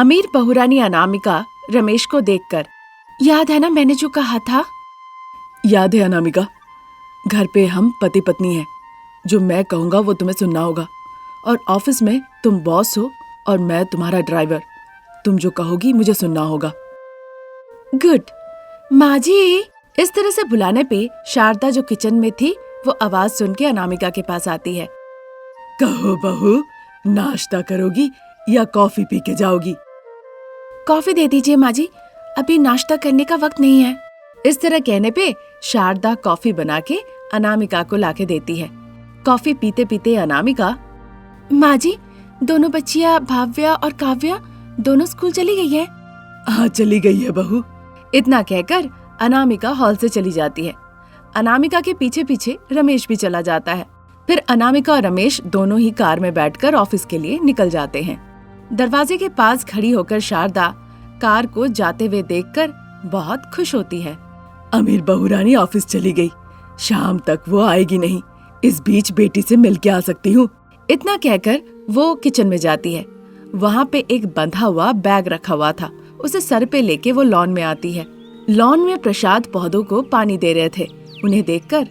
अमीर बहुरानी अनामिका रमेश को देखकर, याद है ना मैंने जो कहा था? याद है अनामिका, घर पे हम पति पत्नी हैं। जो मैं कहूँगा वो तुम्हें सुनना होगा। और ऑफिस में तुम बॉस हो और मैं तुम्हारा ड्राइवर। तुम जो कहोगी मुझे सुनना होगा। गुड। माँ जी, इस तरह से बुलाने पे शारदा जो किचन में थी वो आवाज सुन के अनामिका के पास आती है। कहो बहू, नाश्ता करोगी या कॉफी पी के जाओगी? कॉफी दे दीजिए माँ जी, अभी नाश्ता करने का वक्त नहीं है। इस तरह कहने पे शारदा कॉफी बना के अनामिका को लाके देती है। कॉफी पीते पीते अनामिका, माँ जी, दोनों बच्चियाँ भाव्या और काव्या दोनों स्कूल चली गई है। हाँ, चली गई है बहू। इतना कहकर अनामिका हॉल से चली जाती है। अनामिका के पीछे पीछे रमेश भी चला जाता है। फिर अनामिका और रमेश दोनों ही कार में बैठकर ऑफिस के लिए निकल जाते हैं। दरवाजे के पास खड़ी होकर शारदा कार को जाते हुए देखकर बहुत खुश होती है। अमीर बहुरानी ऑफिस चली गई, शाम तक वो आएगी नहीं। इस बीच बेटी से मिल के आ सकती हूँ। इतना कहकर वो किचन में जाती है। वहाँ पे एक बंधा हुआ बैग रखा हुआ था। उसे सर पे लेके वो लॉन में आती है। लॉन में प्रसाद पौधों को पानी दे रहे थे। उन्हें देखकर,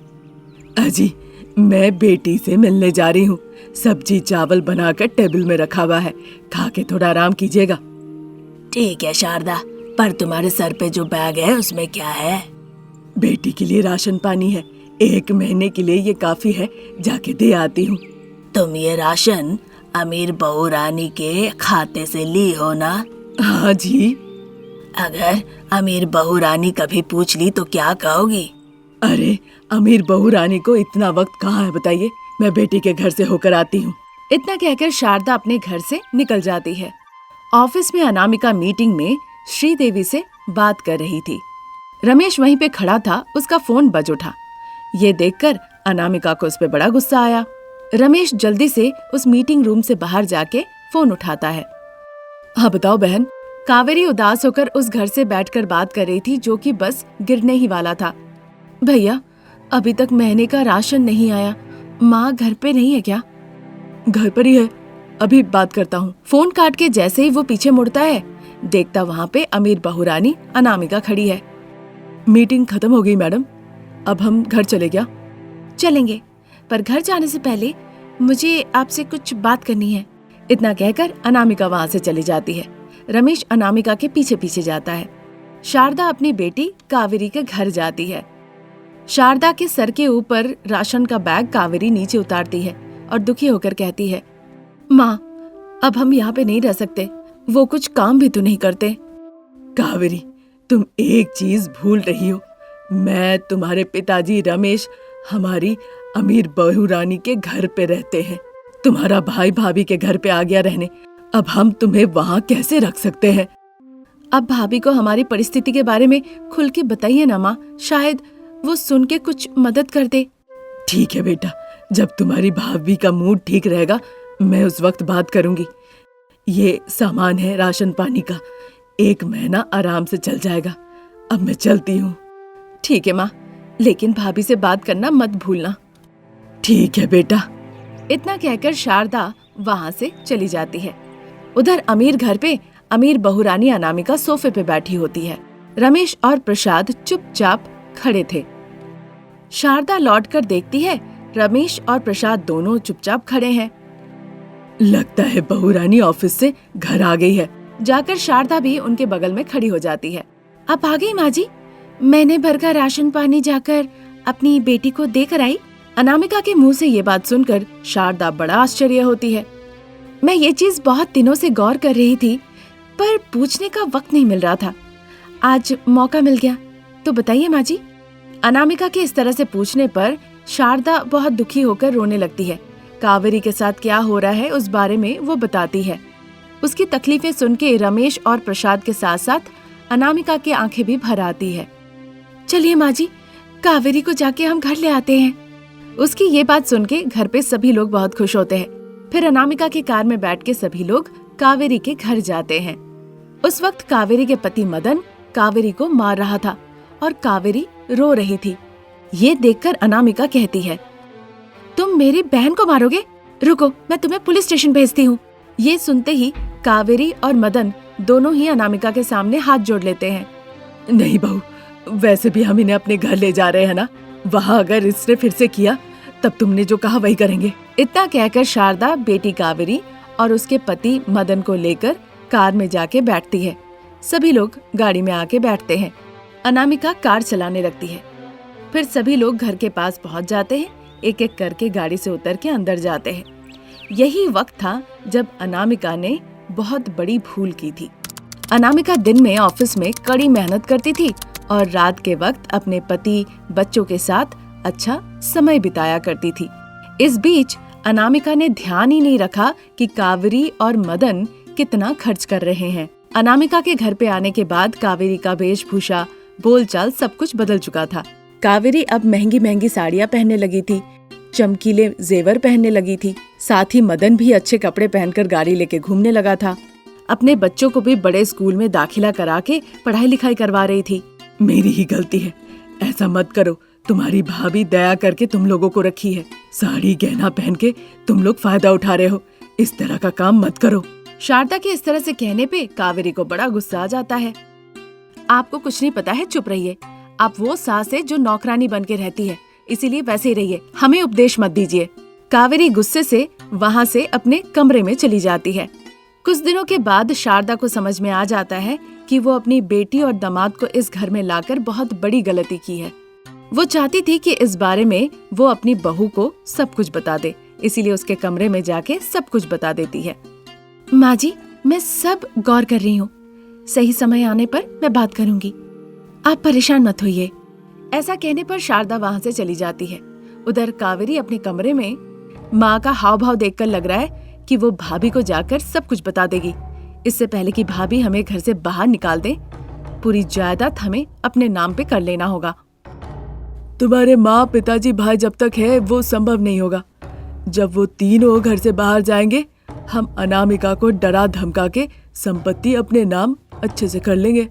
अजी, मैं बेटी से मिलने जा रही हूँ। सब्जी चावल बनाकर टेबल में रखा हुआ है, खा के थोड़ा आराम कीजिएगा। ठीक है शारदा, पर तुम्हारे सर पे जो बैग है उसमें क्या है? बेटी के लिए राशन पानी है। 1 महीने के लिए ये काफी है, जाके दे आती हूँ। तुम ये राशन अमीर बहुरानी के खाते से ली हो ना? हाँ जी। अगर अमीर बहुरानी कभी पूछ ली तो क्या कहोगी? अरे, अमीर बहुरानी को इतना वक्त कहाँ है बताइए। मैं बेटी के घर से होकर आती हूँ। इतना कहकर शारदा अपने घर से निकल जाती है। ऑफिस में अनामिका मीटिंग में श्रीदेवी से बात कर रही थी। रमेश वहीं पे खड़ा था। उसका फोन बज उठा। ये देखकर अनामिका को उस पे बड़ा गुस्सा आया। रमेश जल्दी से उस मीटिंग रूम से बाहर जाके फोन उठाता है। हाँ बताओ बहन। कावेरी उदास होकर उस घर से बैठकर बात कर रही थी जो कि बस गिरने ही वाला था। भैया, अभी तक महीने का राशन नहीं आया। माँ घर पे नहीं है क्या? घर पर ही है, अभी बात करता हूँ। फोन काट के जैसे ही वो पीछे मुड़ता है, देखता वहाँ पे अमीर बहुरानी अनामिका खड़ी है। मीटिंग खत्म हो गई मैडम, अब हम घर चले क्या? चलेंगे, पर घर जाने से पहले मुझे आपसे कुछ बात करनी है। इतना कहकर अनामिका वहाँ से चली जाती है। रमेश अनामिका के पीछे पीछे जाता है। शारदा अपनी बेटी कावेरी के घर जाती है। शारदा के सर के ऊपर राशन का बैग कावेरी नीचे उतारती है और दुखी होकर कहती है, माँ, अब हम यहाँ पे नहीं रह सकते। वो कुछ काम भी तो नहीं करते। कावेरी, तुम एक चीज भूल रही हो। मैं तुम्हारे पिताजी रमेश हमारी अमीर बहुरानी के घर पे रहते हैं। तुम्हारा भाई भाभी के घर पे आ गया रहने। अब हम तुम्हें वहाँ कैसे रख सकते हैं? अब भाभी को हमारी परिस्थिति के बारे में खुल के बताइए ना माँ, शायद वो सुन के कुछ मदद कर दे। ठीक है बेटा, जब तुम्हारी भाभी का मूड ठीक रहेगा मैं उस वक्त बात करूंगी। ये सामान है राशन पानी का, 1 महीना आराम से चल जाएगा। अब मैं चलती हूँ। ठीक है माँ, लेकिन भाभी से बात करना मत भूलना। ठीक है बेटा। इतना कहकर शारदा वहाँ से चली जाती है। उधर अमीर घर पे अमीर बहुरानी अनामिका सोफे पे बैठी होती है। रमेश और प्रसाद चुपचाप खड़े थे। शारदा लौटकर देखती है रमेश और प्रसाद दोनों चुपचाप खड़े हैं। लगता है बहुरानी ऑफिस से घर आ गई है। जाकर शारदा भी उनके बगल में खड़ी हो जाती है। आप आ गई माँ जी? मैंने भर का राशन पानी जाकर अपनी बेटी को देकर आई। अनामिका के मुंह से ये बात सुनकर शारदा बड़ा आश्चर्य होती है। मैं ये चीज बहुत दिनों से गौर कर रही थी, पर पूछने का वक्त नहीं मिल रहा था। आज मौका मिल गया, तो बताइए माँ जी। अनामिका के इस तरह से पूछने पर शारदा बहुत दुखी होकर रोने लगती है। कावेरी के साथ क्या हो रहा है उस बारे में वो बताती है। उसकी तकलीफें सुन के रमेश और प्रसाद के साथ साथ अनामिका की आंखें भी भर आती है। चलिए माँ जी, कावेरी को जाके हम घर ले आते हैं। उसकी ये बात सुन के घर पे सभी लोग बहुत खुश होते हैं। फिर अनामिका की कार में बैठ के सभी लोग कावेरी के घर जाते हैं। उस वक्त कावेरी के पति मदन कावेरी को मार रहा था और कावेरी रो रही थी। ये देखकर अनामिका कहती है, तुम मेरी बहन को मारोगे? रुको, मैं तुम्हें पुलिस स्टेशन भेजती हूँ। ये सुनते ही कावेरी और मदन दोनों ही अनामिका के सामने हाथ जोड़ लेते हैं। नहीं बहू, वैसे भी हम इन्हें अपने घर ले जा रहे हैं ना, वहाँ अगर इसने फिर से किया तब तुमने जो कहा वही करेंगे। इतना कहकर शारदा बेटी कावेरी और उसके पति मदन को लेकर कार में जाके बैठती है। सभी लोग गाड़ी में आके बैठते हैं। अनामिका कार चलाने लगती है। फिर सभी लोग घर के पास पहुंच जाते हैं। एक एक करके गाड़ी से उतर के अंदर जाते हैं। यही वक्त था जब अनामिका ने बहुत बड़ी भूल की थी। अनामिका दिन में ऑफिस में कड़ी मेहनत करती थी और रात के वक्त अपने पति बच्चों के साथ अच्छा समय बिताया करती थी। इस बीच अनामिका ने ध्यान ही नहीं रखा कि कावेरी और मदन कितना खर्च कर रहे हैं। अनामिका के घर पे आने के बाद कावेरी का वेशभूषा, बोलचाल सब कुछ बदल चुका था। कावेरी अब महंगी महंगी साड़ियाँ पहनने लगी थी, चमकीले जेवर पहनने लगी थी। साथ ही मदन भी अच्छे कपड़े पहनकर गाड़ी लेके घूमने लगा था। अपने बच्चों को भी बड़े स्कूल में दाखिला करा के पढ़ाई लिखाई करवा रही थी। मेरी ही गलती है, ऐसा मत करो। तुम्हारी भाभी दया करके तुम लोगों को रखी है। साड़ी गहना पहन के तुम लोग फायदा उठा रहे हो। इस तरह का काम मत करो। शारदा के इस तरह से कहने पे कावेरी को बड़ा गुस्सा आ जाता है। आपको कुछ नहीं पता है, चुप रहिए। आप वो सास है जो नौकरानी बन के रहती है, इसीलिए वैसे ही रहिए, हमें उपदेश मत दीजिए। कावेरी गुस्से से वहाँ से अपने कमरे में चली जाती है। कुछ दिनों के बाद शारदा को समझ में आ जाता है कि वो अपनी बेटी और दामाद को इस घर में लाकर बहुत बड़ी गलती की है। वो चाहती थी कि इस बारे में वो अपनी बहू को सब कुछ बता दे, इसीलिए उसके कमरे में जाके सब कुछ बता देती है। माँ जी, मैं सब गौर कर रही हूँ, सही समय आने पर मैं बात करूंगी, आप परेशान मत होइए। ऐसा कहने पर शारदा वहाँ से चली जाती है। उधर कावेरी अपने कमरे में माँ का हाव भाव देखकर लग रहा है कि वो भाभी को जाकर सब कुछ बता देगी। इससे पहले कि भाभी हमें घर से बाहर निकाल दे, पूरी जायदाद हमें अपने नाम पे कर लेना होगा। तुम्हारे माँ, पिताजी, भाई जब तक है वो संभव नहीं होगा। जब वो तीनों घर से बाहर जाएंगे, हम अनामिका को डरा धमका के संपत्ति अपने नाम अच्छे से कर लेंगे।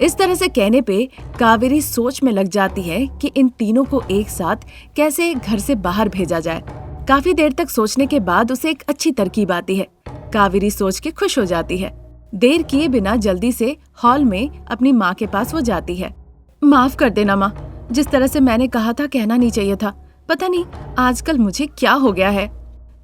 इस तरह से कहने पे कावेरी सोच में लग जाती है कि इन तीनों को एक साथ कैसे घर से बाहर भेजा जाए। काफी देर तक सोचने के बाद उसे एक अच्छी तरकीब आती है। कावेरी सोच के खुश हो जाती है। देर किए बिना जल्दी से हॉल में अपनी माँ के पास वो जाती है। माफ कर देना माँ, जिस तरह से मैंने कहा था कहना नहीं चाहिए था। पता नहीं आजकल मुझे क्या हो गया है।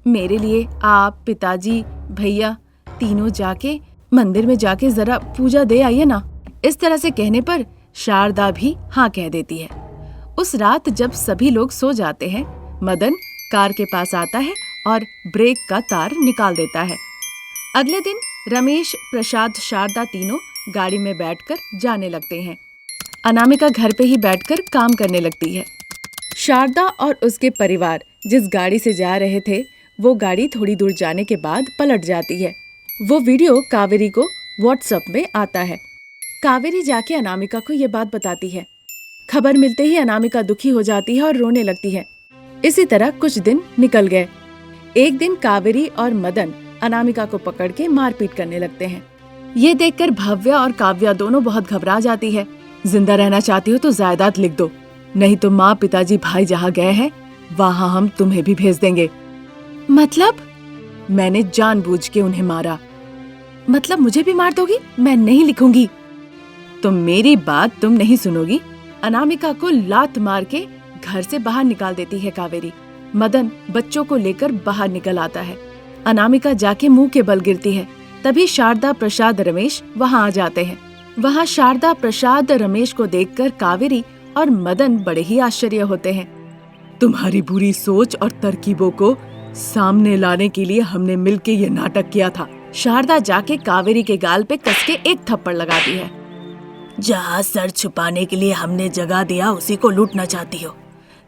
मेरे लिए आप, पिताजी, भैया तीनों जाके मंदिर में जाके जरा पूजा दे आइए ना। इस तरह से कहने पर शारदा भी हाँ कह देती है। उस रात जब सभी लोग सो जाते हैं, मदन कार के पास आता है और ब्रेक का तार निकाल देता है। अगले दिन रमेश, प्रसाद, शारदा तीनों गाड़ी में बैठकर जाने लगते हैं। अनामिका घर पे ही बैठकर काम करने लगती है। शारदा और उसके परिवार जिस गाड़ी से जा रहे थे, वो गाड़ी थोड़ी दूर जाने के बाद पलट जाती है। वो वीडियो कावेरी को व्हाट्सएप में आता है। कावेरी जाके अनामिका को ये बात बताती है। खबर मिलते ही अनामिका दुखी हो जाती है और रोने लगती है। इसी तरह कुछ दिन निकल गए। एक दिन कावेरी और मदन अनामिका को पकड़ के मारपीट करने लगते हैं। ये देखकर भव्या और काव्या दोनों बहुत घबरा जाती है। जिंदा रहना चाहती हो तो जायदाद लिख दो, नहीं तो माँ, पिताजी, भाई जहाँ गए हैं वहाँ हम तुम्हें भी भेज देंगे। मतलब? मैंने जानबूझ के उन्हें मारा। मतलब मुझे भी मार दोगी? मैं नहीं लिखूंगी। तो मेरी बात तुम नहीं सुनोगी। अनामिका को लात मार के घर से बाहर निकाल देती है कावेरी। मदन बच्चों को लेकर बाहर निकल आता है। अनामिका जाके मुंह के बल गिरती है। तभी शारदा, प्रसाद, रमेश वहाँ आ जाते हैं। वहाँ शारदा, प्रसाद, रमेश को देखकर कावेरी और मदन बड़े ही आश्चर्य होते हैं। तुम्हारी बुरी सोच और तरकीबों को सामने लाने के लिए हमने मिलके ये नाटक किया था। शारदा जाके कावेरी के गाल पे कस के एक थप्पड़ लगाती है। जहाँ सर छुपाने के लिए हमने जगह दिया उसी को लूटना चाहती हो।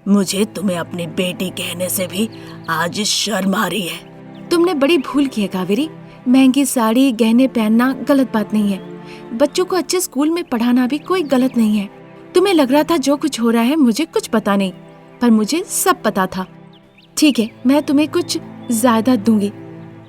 मुझे तुम्हें अपनी बेटी कहने से भी आज शर्म आ रही है। तुमने बड़ी भूल की है कावेरी। महंगी साड़ी, गहने पहनना गलत बात नहीं है। बच्चों को अच्छे स्कूल में पढ़ाना भी कोई गलत नहीं है। तुम्हें लग रहा था जो कुछ हो रहा है मुझे कुछ पता नहीं, पर मुझे सब पता था। ठीक है, मैं तुम्हें कुछ जायदाद दूंगी,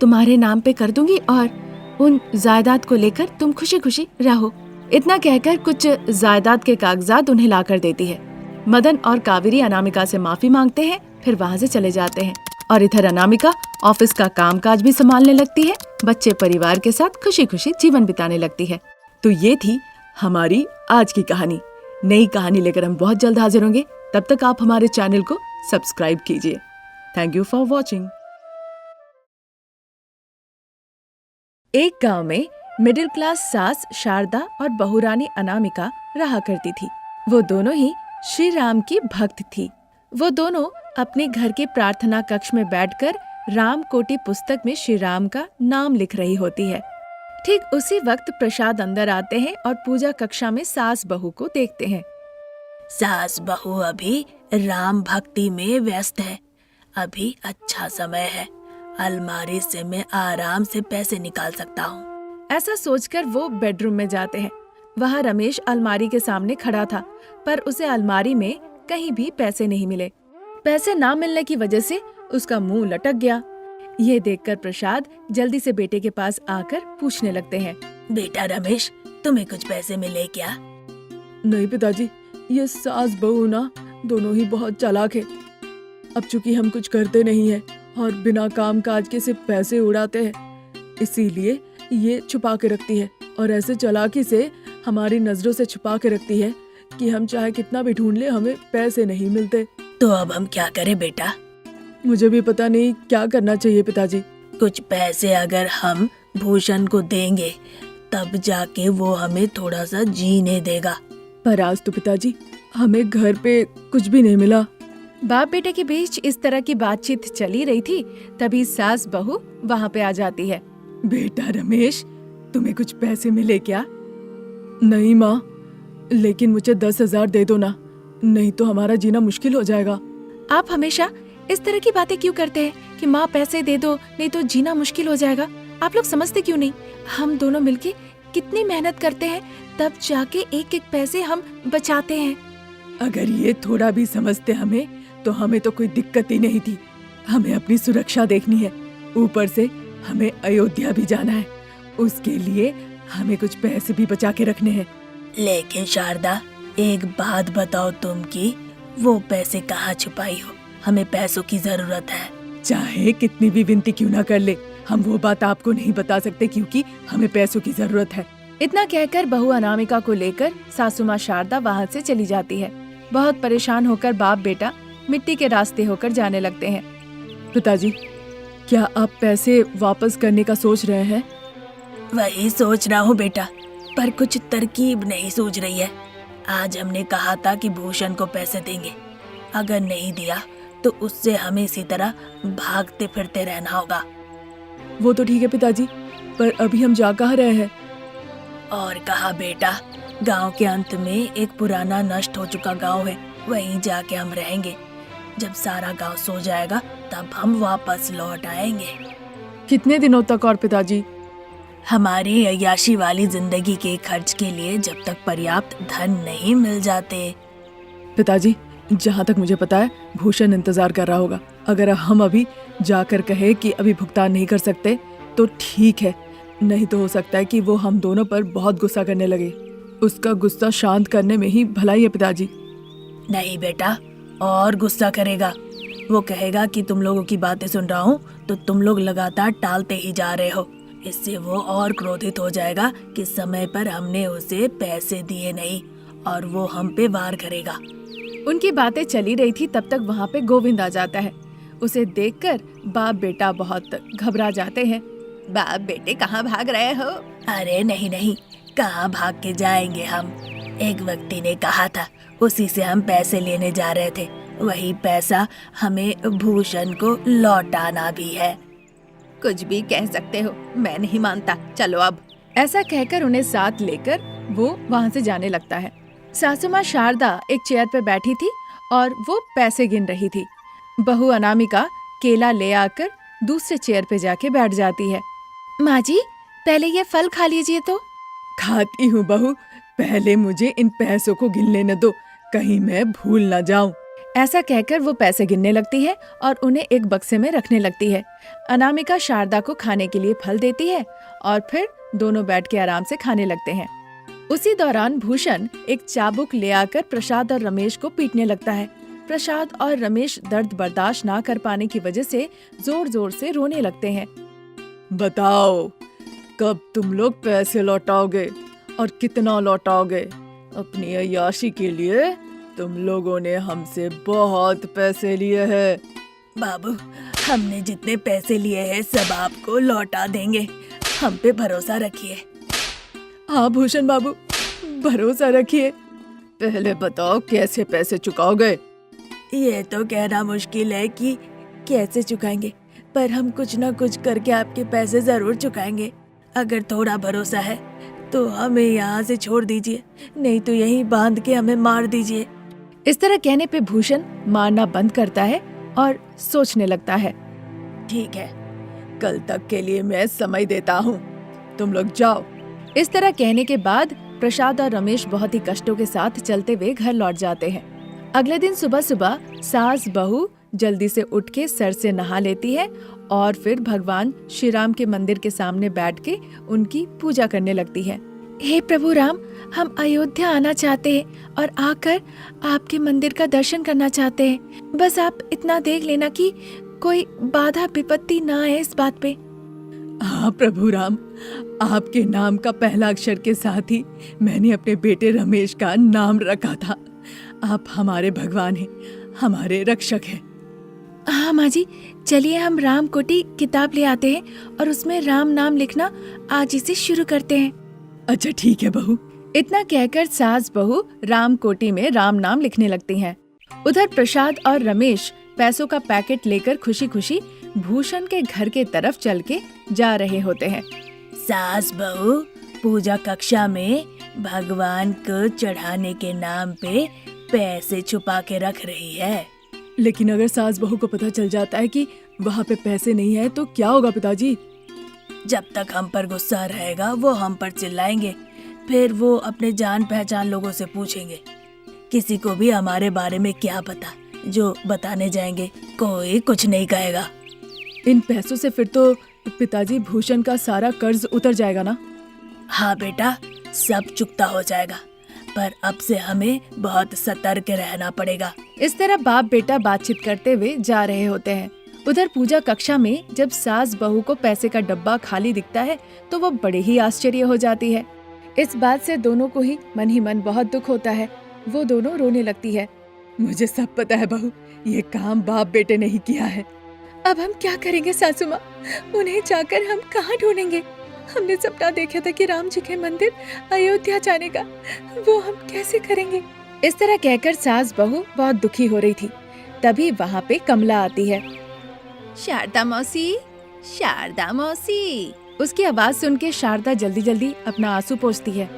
तुम्हारे नाम पे कर दूंगी और उन जायदाद को लेकर तुम खुशी खुशी रहो। इतना कहकर कुछ जायदाद के कागजात उन्हें ला कर देती है। मदन और कावेरी अनामिका से माफी मांगते हैं, फिर वहाँ से चले जाते हैं। और इधर अनामिका ऑफिस का कामकाज भी संभालने लगती है बच्चे परिवार के साथ खुशी खुशी जीवन बिताने लगती है। तो ये थी हमारी आज की कहानी। नई कहानी लेकर हम बहुत जल्द हाजिर होंगे। तब तक आप हमारे चैनल को सब्सक्राइब कीजिए। Thank you for watching. एक गांव में मिडिल क्लास सास शारदा और बहुरानी अनामिका रहा करती थी। वो दोनों ही श्री राम की भक्त थी। वो दोनों अपने घर के प्रार्थना कक्ष में बैठकर राम कोटि पुस्तक में श्री राम का नाम लिख रही होती है। ठीक उसी वक्त प्रसाद अंदर आते हैं और पूजा कक्षा में सास बहू को देखते हैं। सास बहू अभी राम भक्ति में व्यस्त है। अभी अच्छा समय है, अलमारी से मैं आराम से पैसे निकाल सकता हूँ। ऐसा सोचकर वो बेडरूम में जाते हैं। वहाँ रमेश अलमारी के सामने खड़ा था, पर उसे अलमारी में कहीं भी पैसे नहीं मिले। पैसे ना मिलने की वजह से उसका मुंह लटक गया। ये देखकर प्रसाद जल्दी से बेटे के पास आकर पूछने लगते हैं। बेटा रमेश, तुम्हें कुछ पैसे मिले क्या? नहीं पिताजी, ये सास बहू ना दोनों ही बहुत चालाक है। अब चूंकि हम कुछ करते नहीं है और बिना काम काज के सिर्फ पैसे उड़ाते हैं, इसीलिए ये छुपा के रखती है और ऐसे चालाकी से हमारी नजरों से छुपा के रखती है कि हम चाहे कितना भी ढूंढ ले हमें पैसे नहीं मिलते। तो अब हम क्या करें बेटा? मुझे भी पता नहीं क्या करना चाहिए पिताजी। कुछ पैसे अगर हम भूषण को देंगे तब जाके वो हमें थोड़ा सा जीने देगा। पर आज तो पिताजी हमें घर पे कुछ भी नहीं मिला। बाप बेटे के बीच इस तरह की बातचीत चली रही थी, तभी सास बहू वहाँ पे आ जाती है। बेटा रमेश, तुम्हें कुछ पैसे मिले क्या? नहीं माँ, लेकिन मुझे 10,000 दे दो ना, नहीं तो हमारा जीना मुश्किल हो जाएगा। आप हमेशा इस तरह की बातें क्यों करते हैं कि माँ पैसे दे दो नहीं तो जीना मुश्किल हो जाएगा? आप लोग समझते क्यों नहीं? हम दोनों मिलके कितनी मेहनत करते हैं, तब जाके एक एक पैसे हम बचाते हैं। अगर ये थोड़ा भी समझते हमें तो हमें तो कोई दिक्कत ही नहीं थी। हमें अपनी सुरक्षा देखनी है, ऊपर से हमें अयोध्या भी जाना है, उसके लिए हमें कुछ पैसे भी बचा के रखने हैं। लेकिन शारदा, एक बात बताओ तुम कि वो पैसे कहाँ छुपाई हो? हमें पैसों की जरूरत है। चाहे कितनी भी विनती क्यों ना कर ले, हम वो बात आपको नहीं बता सकते क्योंकि हमें पैसों की जरूरत है। इतना कहकर बहू अनामिका को लेकर सासू माँ शारदा वहाँ से चली जाती है। बहुत परेशान होकर बाप बेटा मिट्टी के रास्ते होकर जाने लगते हैं। पिताजी, क्या आप पैसे वापस करने का सोच रहे हैं? वही सोच रहा हूँ बेटा, पर कुछ तरकीब नहीं सूझ रही है। आज हमने कहा था कि भूषण को पैसे देंगे, अगर नहीं दिया तो उससे हमें इसी तरह भागते फिरते रहना होगा। वो तो ठीक है पिताजी, पर अभी हम जा कहाँ रहे हैं? और कहा बेटा, गांव के अंत में एक पुराना नष्ट हो चुका गांव है, वहीं जाके हम रहेंगे। जब सारा गांव सो जाएगा तब हम वापस लौट आएंगे। कितने दिनों तक और पिताजी? हमारी अय्याशी वाली जिंदगी के खर्च के लिए जब तक पर्याप्त धन नहीं मिल जाते। पिताजी, जहाँ तक मुझे पता है भूषण इंतजार कर रहा होगा। अगर हम अभी जाकर कहे कि अभी भुगतान नहीं कर सकते तो ठीक है, नहीं तो हो सकता है कि वो हम दोनों पर बहुत गुस्सा करने लगे। उसका गुस्सा शांत करने में ही भलाई है पिताजी। नहीं बेटा, और गुस्सा करेगा। वो कहेगा कि तुम लोगों की बातें सुन रहा हूँ तो तुम लोग लगातार टालते ही जा रहे हो। इससे वो और क्रोधित हो जाएगा कि समय पर हमने उसे पैसे दिए नहीं और वो हम पे वार करेगा। उनकी बातें चली रही थी, तब तक वहाँ पे गोविंद आ जाता है। उसे देखकर बाप बेटा बहुत घबरा जाते हैं। बाप बेटे कहाँ भाग रहे हो? अरे नहीं नहीं, कहाँ भाग के जाएंगे हम। एक व्यक्ति ने कहा था, उसी से हम पैसे लेने जा रहे थे। वही पैसा हमें भूषण को लौटाना भी है। कुछ भी कह सकते हो, मैं नहीं मानता, चलो अब। ऐसा कहकर उन्हें साथ लेकर वो वहाँ से जाने लगता है। सासू माँ शारदा एक चेयर पे बैठी थी और वो पैसे गिन रही थी। बहू अनामिका केला ले आकर दूसरे चेयर पे जाके बैठ जाती है। माँ जी, पहले ये फल खा लीजिए तो। खाती हूँ बहू, पहले मुझे इन पैसों को गिन लेने दो, कहीं मैं भूल ना जाऊं। ऐसा कहकर वो पैसे गिनने लगती है और उन्हें एक बक्से में रखने लगती है। अनामिका शारदा को खाने के लिए फल देती है और फिर दोनों बैठ के आराम से खाने लगते हैं। उसी दौरान भूषण एक चाबुक ले आकर प्रसाद और रमेश को पीटने लगता है। प्रसाद और रमेश दर्द बर्दाश्त ना कर पाने की वजह से जोर जोर से रोने लगते हैं। बताओ, कब तुम लोग पैसे लौटाओगे और कितना लौटाओगे? अपनी अय्याशी के लिए तुम लोगों ने हमसे बहुत पैसे लिए हैं। बाबू, हमने जितने पैसे लिए हैं सब आपको लौटा देंगे, हम पे भरोसा रखिए। हाँ भूषण बाबू, भरोसा रखिए। पहले बताओ कैसे पैसे चुकाओगे? ये तो कहना मुश्किल है कि कैसे चुकाएंगे, पर हम कुछ ना कुछ करके आपके पैसे जरूर चुकाएंगे। अगर थोड़ा भरोसा है तो हमें यहाँ से छोड़ दीजिए, नहीं तो यहीं बांध के हमें मार दीजिए। इस तरह कहने पे भूषण मारना बंद करता है और सोचने लगता है। ठीक है, कल तक के लिए मैं समय देता हूँ, तुम लोग जाओ। इस तरह कहने के बाद प्रसाद और रमेश बहुत ही कष्टों के साथ चलते हुए घर लौट जाते हैं। अगले दिन सुबह सुबह सास बहू जल्दी से उठ के सर से नहा लेती है और फिर भगवान श्री राम के मंदिर के सामने बैठ के उनकी पूजा करने लगती है। हे प्रभु राम, हम अयोध्या आना चाहते हैं और आकर आपके मंदिर का दर्शन करना चाहते हैं। बस आप इतना देख लेना कि कोई बाधा विपत्ति ना आए इस बात पे। हाँ प्रभु राम, आपके नाम का पहला अक्षर के साथ ही मैंने अपने बेटे रमेश का नाम रखा था। आप हमारे भगवान हैं, हमारे रक्षक हैं। हाँ माँ जी, चलिए हम राम कोटी किताब ले आते हैं और उसमें राम नाम लिखना आज ही से शुरू करते हैं। अच्छा ठीक है बहू। इतना कहकर सास बहू राम कोटी में राम नाम लिखने लगती हैं। उधर प्रसाद और रमेश पैसों का पैकेट लेकर खुशी खुशी भूषण के घर के तरफ चल के जा रहे होते हैं। सास बहू पूजा कक्षा में भगवान को चढ़ाने के नाम पे पैसे छुपा के रख रही है। लेकिन अगर सास बहू को पता चल जाता है कि वहाँ पे पैसे नहीं है तो क्या होगा पिताजी? जब तक हम पर गुस्सा रहेगा वो हम पर चिल्लाएंगे, फिर वो अपने जान पहचान लोगों से पूछेंगे। किसी को भी हमारे बारे में क्या पता, जो बताने जाएंगे कोई कुछ नहीं कहेगा। इन पैसों से फिर तो पिताजी भूषण का सारा कर्ज उतर जाएगा ना? हाँ बेटा, सब चुकता हो जाएगा, पर अब से हमें बहुत सतर्क रहना पड़ेगा। इस तरह बाप बेटा बातचीत करते हुए जा रहे होते हैं। उधर पूजा कक्षा में जब सास बहू को पैसे का डब्बा खाली दिखता है तो वो बड़े ही आश्चर्य हो जाती है। इस बात से दोनों को ही मन बहुत दुख होता है। वो दोनों रोने लगती है। मुझे सब पता है बहू, ये काम बाप बेटे ने ही किया है। अब हम क्या करेंगे सासू माँ? उन्हें जाकर हम कहाँ ढूंढेंगे? हमने सपना देखा था कि राम जी के मंदिर अयोध्या जाने का, वो हम कैसे करेंगे? इस तरह कहकर सास बहू बहुत दुखी हो रही थी। तभी वहाँ पे कमला आती है। शारदा मौसी, शारदा मौसी। उसकी आवाज सुन के शारदा जल्दी जल्दी अपना आंसू पोंछती है।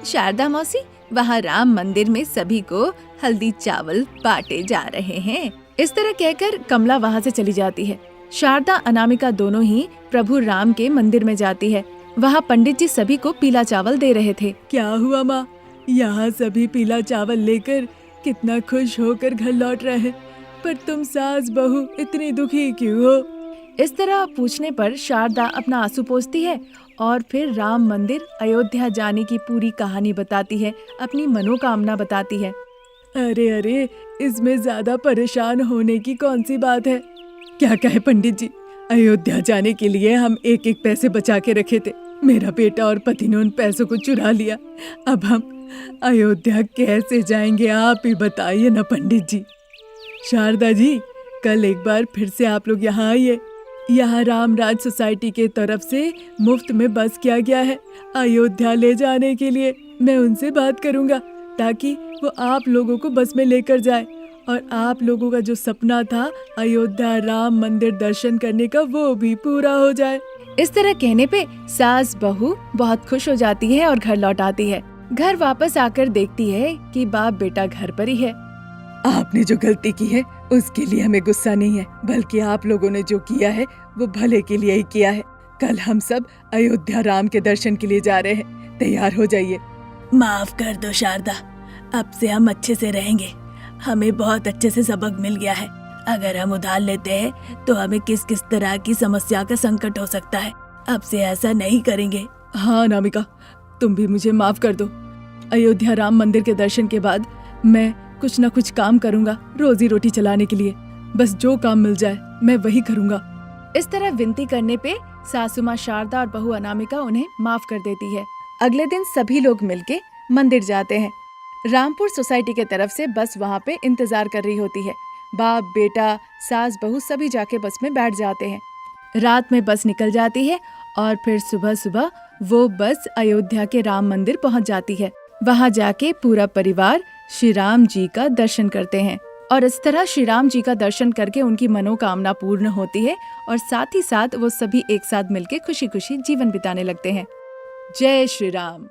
शारदा मौसी, वहाँ राम मंदिर में सभी को हल्दी चावल बांटे जा रहे हैं। इस तरह कहकर कमला वहाँ से चली जाती है। शारदा अनामिका दोनों ही प्रभु राम के मंदिर में जाती है। वहाँ पंडित जी सभी को पीला चावल दे रहे थे। क्या हुआ माँ? यहाँ सभी पीला चावल लेकर कितना खुश होकर घर लौट रहे हैं, पर तुम सास बहू इतनी दुखी क्यों हो? इस तरह पूछने पर शारदा अपना आंसू पोंछती है और फिर राम मंदिर अयोध्या जाने की पूरी कहानी बताती है, अपनी मनोकामना बताती है। अरे अरे, इसमें ज्यादा परेशान होने की कौन सी बात है? क्या कहे पंडित जी, अयोध्या जाने के लिए हम एक एक पैसे बचा के रखे थे। मेरा बेटा और पति ने उन पैसों को चुरा लिया। अब हम अयोध्या कैसे जाएंगे, आप ही बताइए ना पंडित जी। शारदा जी, कल एक बार फिर से आप लोग यहाँ आइए। यहाँ रामराज सोसाइटी के तरफ से मुफ्त में बस किया गया है अयोध्या ले जाने के लिए। मैं उनसे बात करूँगा ताकि वो आप लोगों को बस में लेकर जाए और आप लोगों का जो सपना था अयोध्या राम मंदिर दर्शन करने का, वो भी पूरा हो जाए। इस तरह कहने पे सास बहू बहुत खुश हो जाती है और घर लौट आती है। घर वापस आकर देखती है कि बाप बेटा घर पर ही है। आपने जो गलती की है उसके लिए हमें गुस्सा नहीं है, बल्कि आप लोगों ने जो किया है वो भले के लिए ही किया है। कल हम सब अयोध्या राम के दर्शन के लिए जा रहे हैं, तैयार हो जाइए। माफ कर दो शारदा, अब से हम अच्छे से रहेंगे। हमें बहुत अच्छे से सबक मिल गया है। अगर हम उधार लेते हैं तो हमें किस किस तरह की समस्या का संकट हो सकता है। अब से ऐसा नहीं करेंगे। हाँ अनामिका, तुम भी मुझे माफ कर दो। अयोध्या राम मंदिर के दर्शन के बाद मैं कुछ न कुछ काम करूंगा रोजी रोटी चलाने के लिए। बस जो काम मिल जाए मैं वही करूंगा। इस तरह विनती करने पे सासू माँ शारदा और बहू अनामिका उन्हें माफ कर देती है। अगले दिन सभी लोग मिलके मंदिर जाते हैं। रामपुर सोसाइटी के तरफ से बस वहाँ पे इंतजार कर रही होती है। बाप बेटा सास बहू सभी जाके बस में बैठ जाते हैं। रात में बस निकल जाती है और फिर सुबह सुबह वो बस अयोध्या के राम मंदिर पहुँच जाती है। वहाँ जाके पूरा परिवार श्री राम जी का दर्शन करते हैं और इस तरह श्री राम जी का दर्शन करके उनकी मनोकामना पूर्ण होती है और साथ ही साथ वो सभी एक साथ मिलके खुशी खुशी जीवन बिताने लगते हैं। जय श्री राम।